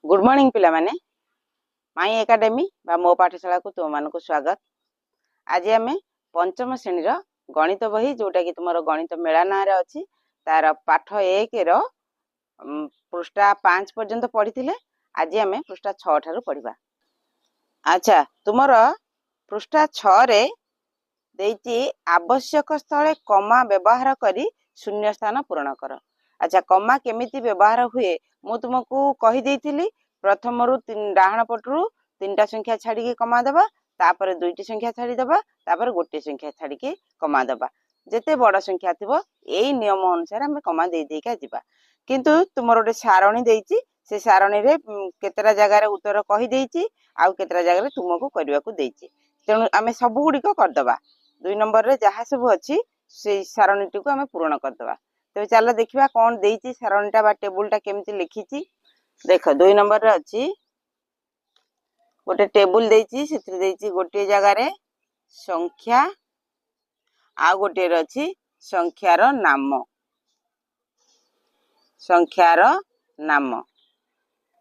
Good morning पिला माने माई academy बा मो पाठशाला को तुम मान स्वागत। आज आम पंचम श्रेणी गणित बही जोटा कि तुम गणित मेला ना अच्छी तार पाठ 1 पृष्ठा 5 पर्यंत पढ़ी। आज आम पृष्ठा 6 ठारू पढ़ा। अच्छा तुम पृष्ठा 6 रे देती आवश्यक स्थले कमा व्यवहार करी शून्य स्थान पूरण कर। अच्छा कमा केमिति व्यवहार हुए मु तुमको कही देइथिली। प्रथम रु डाहाण पटरू 3टा संख्या छाड़ी कमा देबा, तापर 2टी संख्या छाड़ी देबा, तापर गोटे संख्या छाड़ी कमा देबा। जेते बड़ संख्या थिबो एई नियम अनुसार हम कमा दे देका जिबा। किंतु तुमर गोटे सारणी देइची, से सारणी रे केतेरा जगह रे उत्तर कही देइची आ केतेरा जगह रे तुमको करबा को देइची। तेनु आमे सब गुडी को कर दबा। 2 नंबर रे जहा सब अछि से सारणीटी को आमे पूर्ण कर दबा। तो चलो देखिबा कोन देइची सारणीटा बा टेबुलटा केमति लिखिची। देखो 2 नंबर रे अछि गोटे टेबुल देइची, सेतिर देइची गोटे जगह रे संख्या आ गोटे रे अछि संख्यार नाम। संख्यार नाम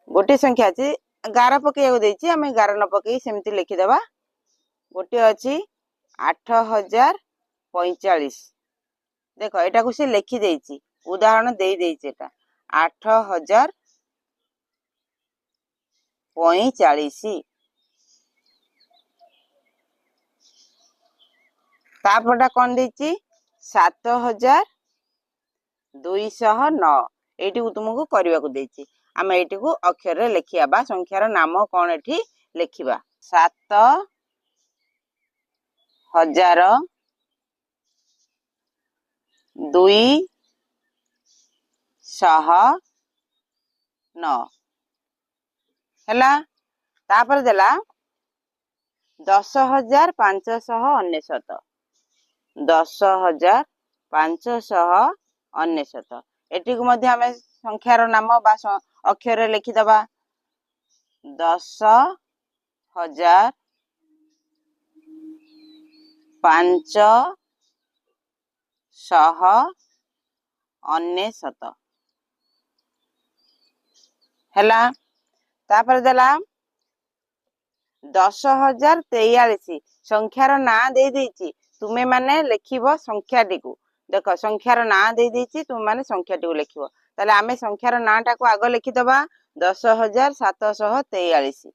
गोटे संख्या अछि 11 पकेयाको देइची, आमे 11 न पकेई सेमति लिखि देबा। गोटे अछि 8045। देखो एटा को से लिखि देइची, उदाहरण देई देइची। एटा 8045 तापरटा कोन देइची 7209। एटी को तुमको करबा को देइची। हम एटी को अक्षर रे लिखिया बा संख्यार नाम कोन एठी लिखिबा 7209 हैला। तापर देला 10599। 10599 एटी को मध्ये हमें संख्यार नाम बा अक्षर रे लिखि दबा 10599 हैला। तापर देला 10043 संख्यार ना दे देइची, तुमे माने लिखिबो संख्याटी को। देखो संख्यार ना दे देइची, तुमे माने संख्याटी को लिखिबो। ताले आमे संख्यार नाटा को आगो लिखि दबा 10743।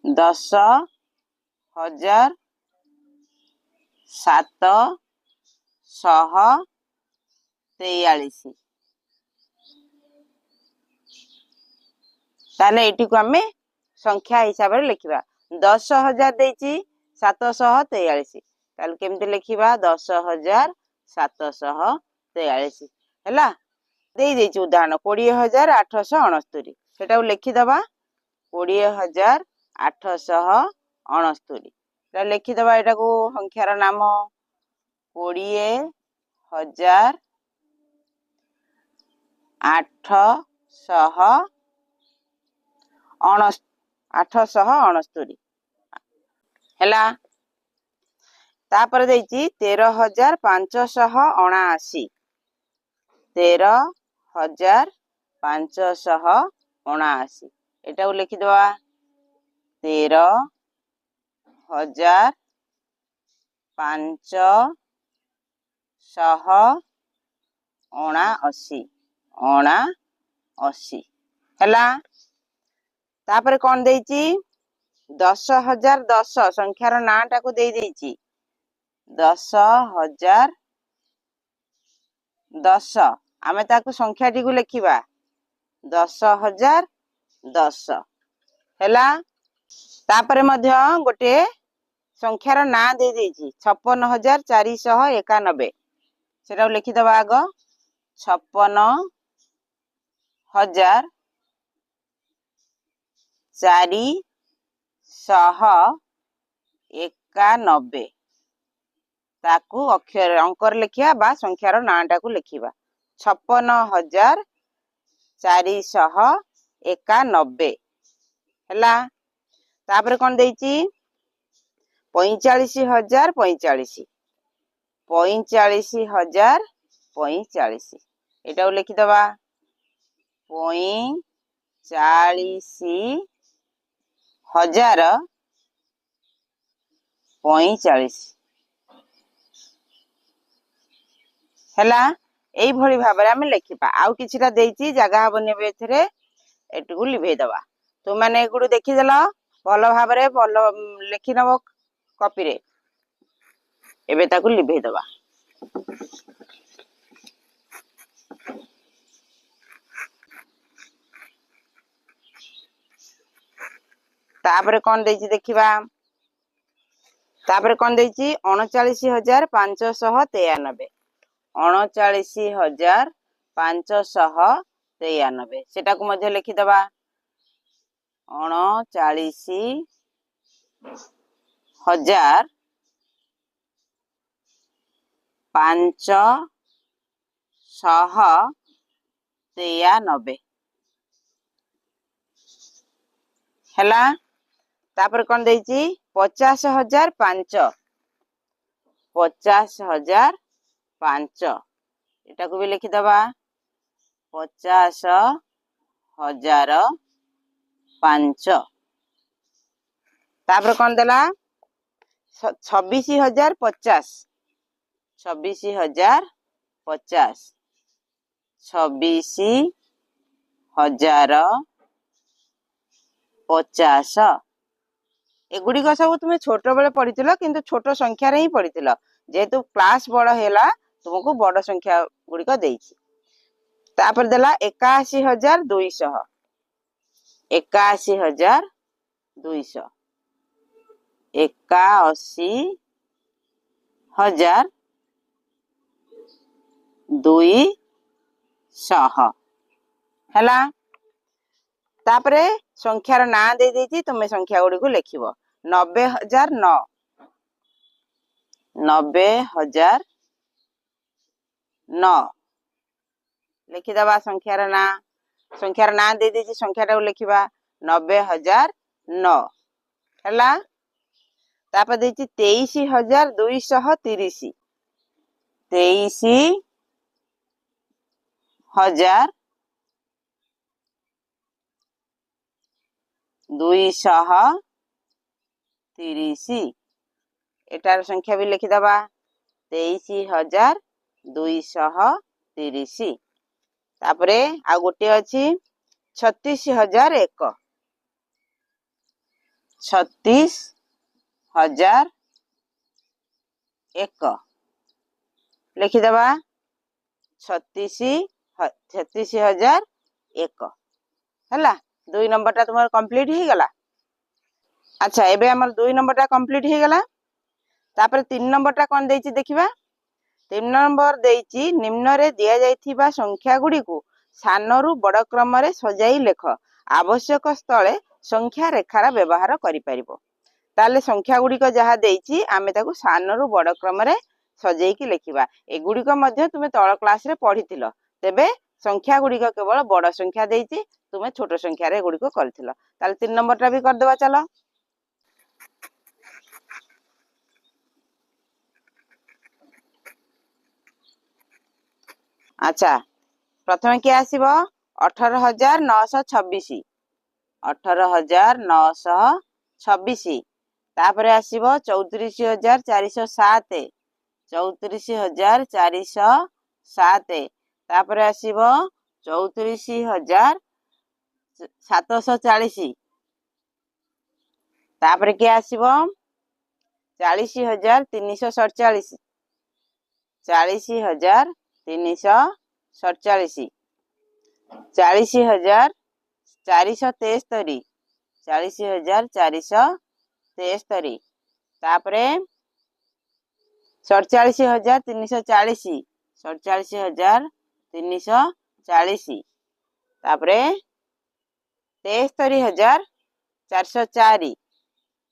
10743 ताले एटी को आमे संख्या हिसाब रे लिखिबा। 10000 देइची 743 ताले केमते लिखिबा 10743 हैला। देई देइची उदाहरण 20869 सेटा लिखि दबा 20869 ता लिखि दबा। एटा को संख्यार नाम 20869 हैला। तापर देइची 13579। 13579 एटा को लिखि दबा 13579 हैला। तापर कोन देइची 10010 संख्यार नाटा को देई देइची 10010 आमे ताको संख्याटी को लिखिबा 10010 हैला। तापर मध्य गोटे संख्यार ना दे देइची 56491 सेटा लिखि दबा आगो 56491 ताकू अक्षर अंकर लिखिया बा संख्यार नाटा को लिखिबा 56491 हैला। तापर कोन देइची 45045 45045 एटा लिखि दबा 45045 40,045 ହେଲା। এইଭଳି ଭାବରେ ଆମେ ଲେଖିବା। ଆଉ କିଛିଟା ଦେଇଛି ଜାଗା ହବନି ଏବେ ଏଥିରେ, ଏଟିକୁ ଲିଭେଇ ଦବା। ତୁମାନେ ଏଗୁଡୁ ଦେଖିଦେଲ, ଭଲ ଭାବରେ ଭଲ ଲେଖିନବ କପିରେ। ଏବେ ତାକୁ ଲିଭେଇ ଦବା। ତାପରେ କଣ ଦେଇଛି ଦେଖିବା। ତାପରେ କଣ ଦେଇଛି 39,593 39,593 ସେଟାକୁ ମଧ୍ୟ ଲେଖିଦବା। 39,593 ହେଲା। ତାପରେ କଣ ଦେଇଛି 50,005 50,005 ଏଟାକୁ ବି ଲେଖିଦବା। 50,005 ତାପରେ କଣ ଦେଲା 26,050 26,050 26,050 ଏଗୁଡିକ ସବୁ ତୁମେ ଛୋଟ ବେଳେ ପଢିଥିଲ, କିନ୍ତୁ ଛୋଟ ସଂଖ୍ୟାରେ ହିଁ ପଢିଥିଲ। ଯେହେତୁ କ୍ଲାସ ବଡ ହେଲା, ତୁମକୁ ବଡ ସଂଖ୍ୟା ଗୁଡିକ ଦେଇଛି। ତାପରେ ଦେଲା 81,200 81,200 81,200 ହେଲା। ତାପରେ ସଂଖ୍ୟାର ନାଁ ଦେଇଛି, ତୁମେ ସଂଖ୍ୟା ଗୁଡିକୁ ଲେଖିବ। 90,009 90,009 ଲେଖିଦବା ସଂଖ୍ୟାର ନାଁ। ସଂଖ୍ୟାର ନାଁ ଦେଇଛି, ସଂଖ୍ୟାଟାକୁ ଲେଖିବା 90,009 ହେଲା। ତାପରେ ଦେଇଛି 23,230 23,230 ଏଟାର ସଂଖ୍ୟା ବି ଲେଖିଦବା 23,230। ତାପରେ ଆଉ ଗୋଟିଏ ଅଛି 36,001 36,001 ଲେଖିଦବା 36,001 ହେଲା। 2 ନମ୍ବରଟା ତୁମର କମ୍ପ୍ଲିଟ ହେଇଗଲା। ଆଚ୍ଛା, ଏବେ ଆମର 2 ନମ୍ବରଟା କମ୍ପ୍ଲିଟ ହେଇଗଲା। ତାପରେ 3 ନମ୍ବରଟା କଣ ଦେଇଛି ଦେଖିବା। 3 ନମ୍ବର ଦେଇଛି ନିମ୍ନରେ ଦିଆଯାଇଥିବା ସଂଖ୍ୟା ଗୁଡିକୁ ସାନରୁ ବଡ କ୍ରମରେ ସଜାଇ ଲେଖ। ଆବଶ୍ୟକ ସ୍ଥଳେ ସଂଖ୍ୟା ରେଖାର ବ୍ୟବହାର କରିପାରିବ। ତାହେଲେ ସଂଖ୍ୟା ଗୁଡିକ ଯାହା ଦେଇଛି ଆମେ ତାକୁ ସାନରୁ ବଡ କ୍ରମରେ ସଜେଇକି ଲେଖିବା। ଏଗୁଡିକ ମଧ୍ୟ ତୁମେ ତଳ କ୍ଲାସରେ ପଢିଥିଲ। ତେବେ ସଂଖ୍ୟା ଗୁଡିକ କେବଳ ବଡ ସଂଖ୍ୟା ଦେଇଛି, ତୁମେ ଛୋଟ ସଂଖ୍ୟାରେ ଏଗୁଡିକ କରିଥିଲ। ତାହେଲେ 3 ନମ୍ବରଟା ବି କରିଦେବା ଚାଲ। ଆଚ୍ଛା, ପ୍ରଥମେ କିଏ ଆସିବ 18,926 18,926। ତାପରେ ଆସିବ 34,407 34,407। ତାପରେ ଆସିବ 34,740। ତାପରେ କିଏ ଆସିବ 40,347 40,347 40,473 40,473। ତାପରେ 47,340 47,340। ତାପରେ 73,404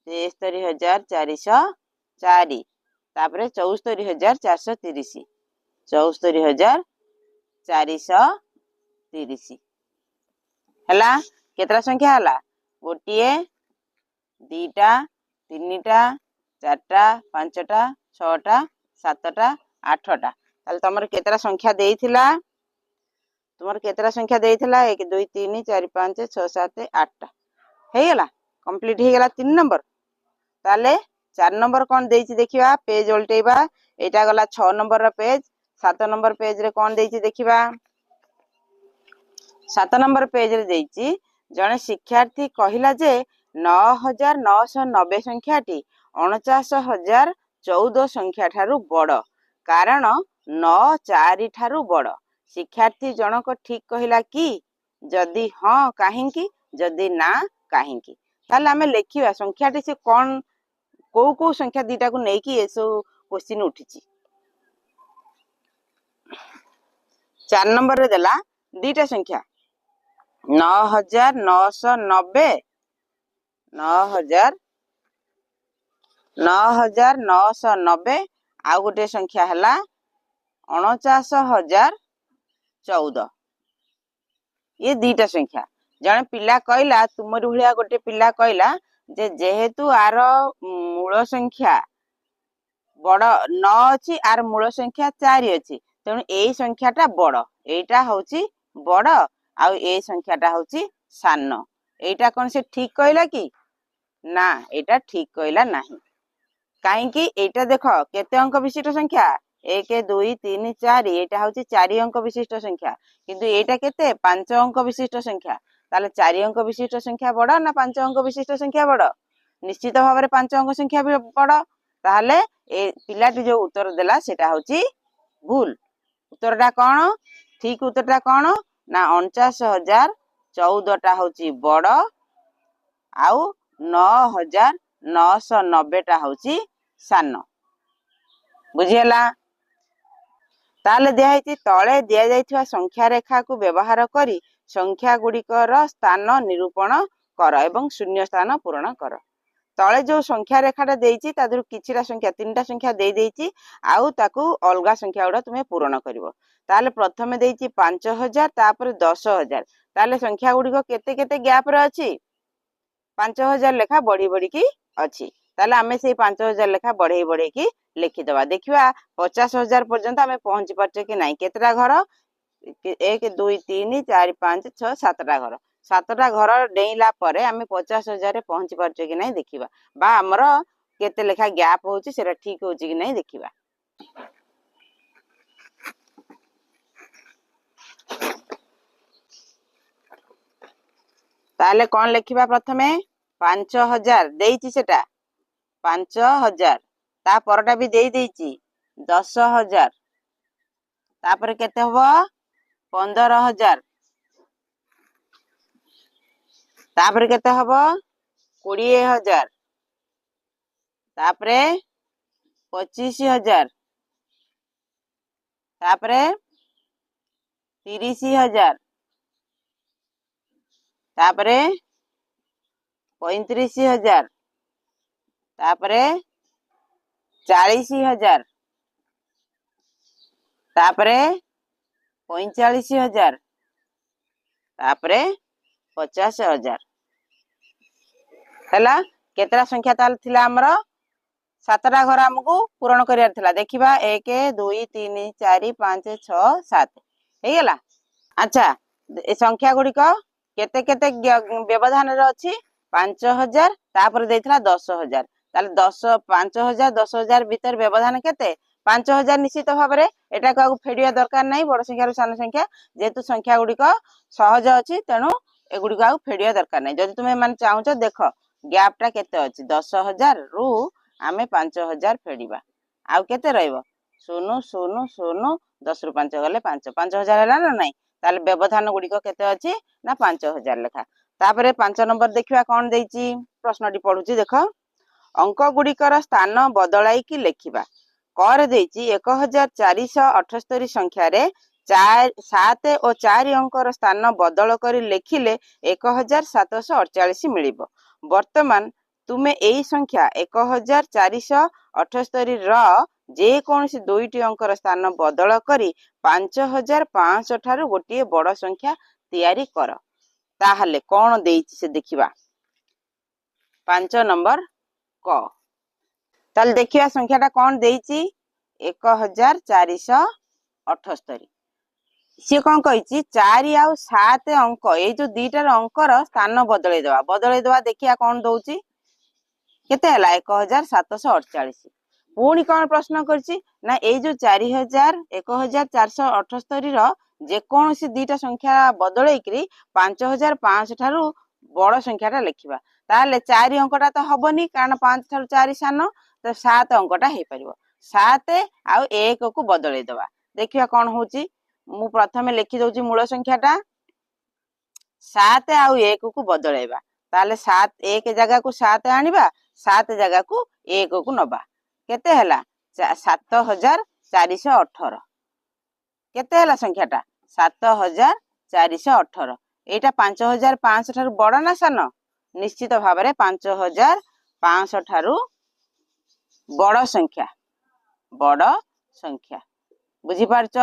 73,404। ତାପରେ 74,430 74,430 ହେଲା। କେତେଟା ସଂଖ୍ୟା ହେଲା? ଗୋଟିଏ, ଦିଟା, ତିନିଟା, ଚାରିଟା, ପାଞ୍ଚଟା, ଛଅଟା, ସାତଟା, ଆଠଟା। ତାହେଲେ ତମର କେତେଟା ସଂଖ୍ୟା ଦେଇଥିଲା? तुमर केतरा संख्या देइथिला 1 2 3 4 5 6 7 8 हे गेला कंप्लीट हे गेला 3 नंबर। ताले 4 नंबर कोन देइछि देखिबा पेज उल्टेबा एटा गला 6 नंबर रो पेज 7 नंबर पेज रे कोन देइछि देखिबा 7 नंबर पेज रे देइछि जने शिक्षार्थी कहिला जे 9990 संख्याटी 49,014 संख्या ठारू बड़ कारण 9 4 ठारू बड़। शिक्षार्थी जनक ठीक कहिला कि जदि हाँ काहेकि जदि ना काहेकि ताले आमे लेखिबा संख्याटी से कोन को संख्या दीटा को नेकी एसो क्वेश्चन उठिछि। 4 नंबर रे देला दीटा संख्या 9990 9990 आ गोटे संख्या हला 49,014 ये दीटा संख्या। जने पिला कहला तुमरी भलिया गोटे पिला कहला जे जेहेतु आर मूल संख्या बड़ 9 अछि आर मूल संख्या 4 अछि तेणु एई संख्याटा बड़ एटा होची बड़ आ ए संख्याटा होची सान। एटा कोन से ठीक कहला कि ना एटा ठीक कहला नाही काहे कि एटा देखो केते अंक विशिष्ट संख्या 1 2 3 4 एटा होची 4 अंक विशिष्ट संख्या किंतु एटा केते 5 अंक विशिष्ट संख्या ताले 4 अंक विशिष्ट संख्या बड़ ना 5 अंक विशिष्ट संख्या बड़ निश्चित भाव में 5 अंक संख्या भी बड़ ताले ए पिलाटी जो उत्तर देला सेटा होची भूल। उत्तरटा कोन ठीक उत्तरटा कोन ना 49,014 टा होची बड़ आउ 9,990 टा होची सान बुझियला। ताले दिया तले दिया जाइथिबा संख्या रेखा को व्यवहार करी संख्या गुड़िकर स्थान निरूपण कर एवं शून्य स्थान पूरण कर। तले जो संख्या रेखाटा देइछि तादरु किछिरा संख्या 3टा संख्या देइ देइछि आउ ताकू अलगा संख्या उडा तुमे पूरण करिवो। ताले प्रथमे देइछि 5,000 तापर 10,000 ताले संख्या गुड़िको केते केते गैप रे अछि 5,000 लेखा बढ़ी बढ़ी की अछि ताले आमे से 5,000 लेखा बढ़ई बढ़ई की लिखि दबा देखिबा 50,000 पर्यंत आमे पहुंची परछे कि नाही। केतरा घर 1 2 3 4 5 6 7टा घर 7टा घर डेइला परे आमे 50,000 रे पहुंची परछे कि नाही देखिबा बा हमर केते लेखा गैप होउची सेरा ठीक होउची कि नाही देखिबा। ताले कोन लिखिबा प्रथमे 5,000 देइछि सेटा 5,000 ता परटा भी देइ देइछि 10,000 तापर केते हबो 15,000 तापर केते हबो 20,000 तापर 25,000 तापर 30,000 तापर 35,000 तापर 40,000 तापर 45,000 तापर 50,000 हैला केतरा संख्या ताल थिला हमर 7टा घर हमकू पूरण करियार थिला देखिबा 1 2 3 4 5 6 7 हे गेला। अच्छा ए संख्या गुडी को केते केते व्यवधान रे अछि 5,000 तापर देइथला 10,000 ताले 10 5,000 10,000 भीतर व्यवधान केते 5,000 निश्चित भाव रे एटा को फेडिया दरकार नाही बड़ संख्या रो सान संख्या जेतु संख्या गुडी को सहज अछि तेनु एगुडी को फेडिया दरकार नाही। जदि तुमे मान चाहूछ देखो गैप टा केते अछि 10,000 रु आमे 5,000 फेडिबा आउ केते रहइबो 0 0 0 10 रु 5 गले 5 5,000 हैला ना नाही ताले व्यवधान गुडी को केते अछि ना 5,000 लेखा। तापरे 5 नंबर देखिबा कोन देइछि प्रश्नटी पढुछि देखो अंक गुड़िकर स्थान बदलाई की लेखिबा कर देइछि 1,478 संख्या रे 7 और 4 अंकर स्थान बदल करी लेखिले 1,748 मिलिबो। वर्तमान तुमे एई संख्या 1,478 र जे कोनसी दुईटी अंकर स्थान बदल करी 5,500 ठारू गोटे बड़ संख्या तैयारी कर ताहले कोन देइछि से देखिबा 5 नंबर क ताल देखिया संख्याटा कोन देइछि 1,478 सी कौन कही 4 आउ 7 अंक ये जो दीटार अंकर स्थान बदलईदवा देखिया कौन दौची केते हला 1748 पुणी कौन प्रश्न करछि ना ये जो 4000 1478 जेकोसी दीटा संख्या बदलैकरी 5500 ठारू बड़ संख्याटा लिखा ताले 4 अंकटा तो हबनी कारण 5 ठारू 4 सान तो 7 अंकटा हो पार 7 आउ 1 को बदलईदवा देखिया कौन होची मु प्रथमे लिखि दउची मूल संख्याटा 7 आउ 1 को बदलैबा ताले 7 1 जगह को 7 आनिबा 7 जगह को 1 को नबा केते हला 7418 केते हला संख्याटा 7418 एटा 5500 ठारू बड़ ना सान निश्चित भाव में 5500 ठारू बड़ संख्या बुझी पारछ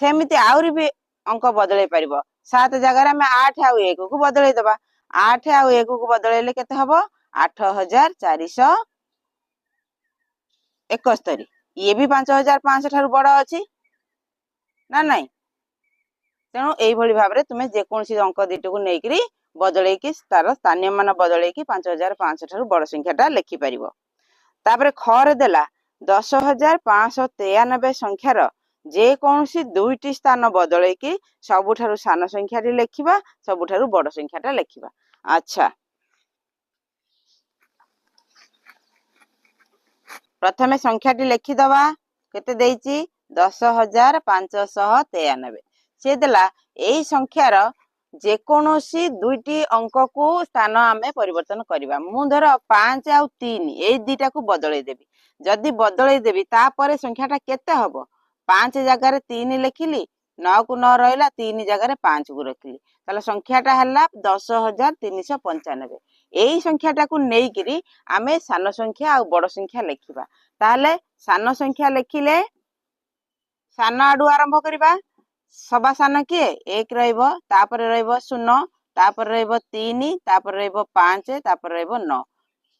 सेमिति आउरी भी अंक बदलई पारिबो 7 जगह में 8 आउ 1 को बदलई दबा 8 आउ 1 को बदलैले केते हबो 8471 ये भी 5500 ठारू बड़ अछि ना नहीं तेणु यही भाव में तुम्हें जेकोसी अंक दीट को लेकिन बदलैकी तार स्थानीय मान बदलैकी 5500 ठारू बड़ संख्याटा लिखिपर तापर खरे देला 10593 संख्यार जेकोसी दुईटी स्थान बदलैकी सबुठारु सान संख्याटी लिखिबा सबुठारु बड़ संख्याटा लिखिबा अच्छा प्रथमे संख्याटी लिखिदबा केते देइची 10593 से देला एई संख्यार जेकोसी दुईटी अंक को स्थान आमे परिवर्तन करिबा मु धर 5 आउ 3 एई दीटा को बदलै देबी जदि बदलै देबी तापरे संख्याटा केते हबो 5 जगह 3 लिखिली 9 को 9 रहिला 3 जगह 5 को रखिली ताले संख्याटा हल्ला 10395 एई संख्याटा को नेइकिरी आमे सान संख्या आ बड़ संख्या लिखिबा ताले सान संख्या लिखिले सान आडू आरंभ करिबा सभा सान किए 1 रहइबो तापरे रहइबो 0 तापरे रहइबो 3 तापरे रहइबो 5 तापरे रहइबो 9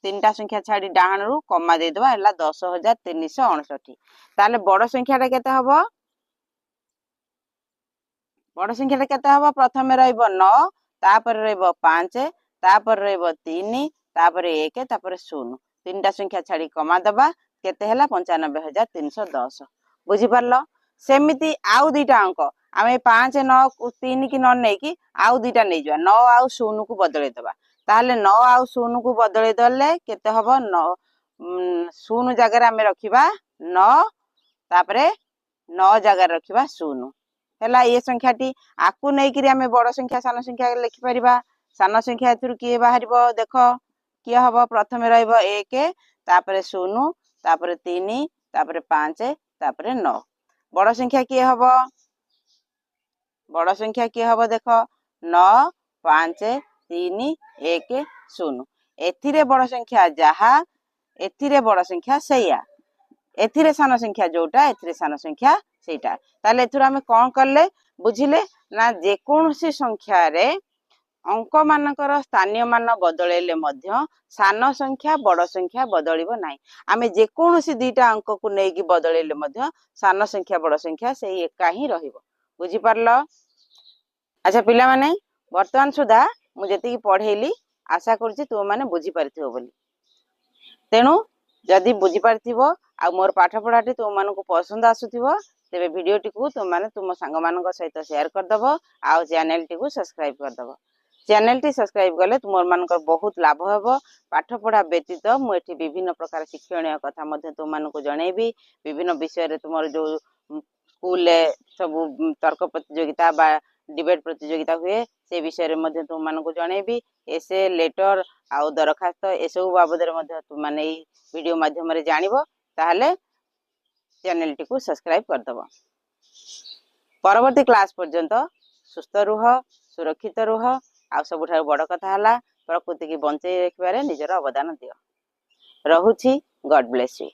तीनटा संख्या छाड़ी डाहणरू कमा दे दबा हला 10359 ताले बड़ संख्याटा केते हबो बड़ संख्याटा केते हबो प्रथमे रहइबो 9 तापरे रहइबो 5 तापरे रहइबो 3 तापरे 1 तापरे 0 तीनटा संख्या छाड़ी कमा दबा केते हला 95310 बुझी परलो सेमिति आउ दीटा अंक आमे 5 9 3 की 9 नै की आउ दीटा नै जवा 9 आउ 0 को बदलै दबा ताले 9 आउ 0 को बदलै दले केते हबो 9 0 जगह आमे रखिबा 9 तापरे 9 जगह रखिबा 0 हला ये संख्याटी आकु नै कि आमे बड़ संख्या सान संख्या लिखि परिबा सान संख्या एथुर किए बाहरिबो देखो किए हबो प्रथमे रहइबो 1 तापरे 0 तापरे 3 तापरे 5 तापरे 9 बड़ संख्या किए हबो देखो 9 5 3 1 0 एथिरे बड़ संख्या जहा एथिरे बड़ संख्या सैया एथिरे सान संख्या जोटा एथिरे सान संख्या सेटा ताले एथुर आमे कोन करले बुझिले ना जेकोसी संख्या रे अंक मानकर स्थानीय मान बदलैले मध्य सान संख्या बड़ संख्या बदलिबो नाही आमे जेकोसी दीटा अंक को नेकी बदलैले मध्य सान संख्या बड़ संख्या सेही एका ही रहिबो बुझी परलो अच्छा पिला माने वर्तमान सुधा मु जेति पढेली आशा करछि तुम माने बुझी परथिबो बोली तेनु जदि बुझी परथिबो आ मोर पाठ पढ़ाटी तुम मानको पसंद आसुथिबो तेबे वीडियो टी को तुम माने तुम संग मानक सहित शेयर कर दबो आ चैनल टी को सब्सक्राइब कर दबो चैनल टी सब्सक्राइब कले तुम मानकर बहुत लाभ हेबो पाठ पढ़ा व्यतीत मु एठी विभिन्न प्रकार शिक्षणीय कथा मध्ये तुम मानको जणैबी विभिन्न विषय रे तुमर जो स्कूल सब तर्क प्रतियोगिता बा डिबेट प्रतियोगिता हुए से विषय रे मध्ये तुम मानको जणैबी एसे लेटर आउ दरखास्त एसबु बाबद रे मध्ये तुम माने वीडियो माध्यम रे जानिबो ताहले चैनल टी को सब्सक्राइब कर दबो परवर्ती क्लास पर्यंत सुस्थ रुह सुरक्षित रुह आ सबुठार बड़ कथा हला प्रकृति की बंचई रखिबारे निजर अवदान दियो रहुछि गॉड ब्लेस यू।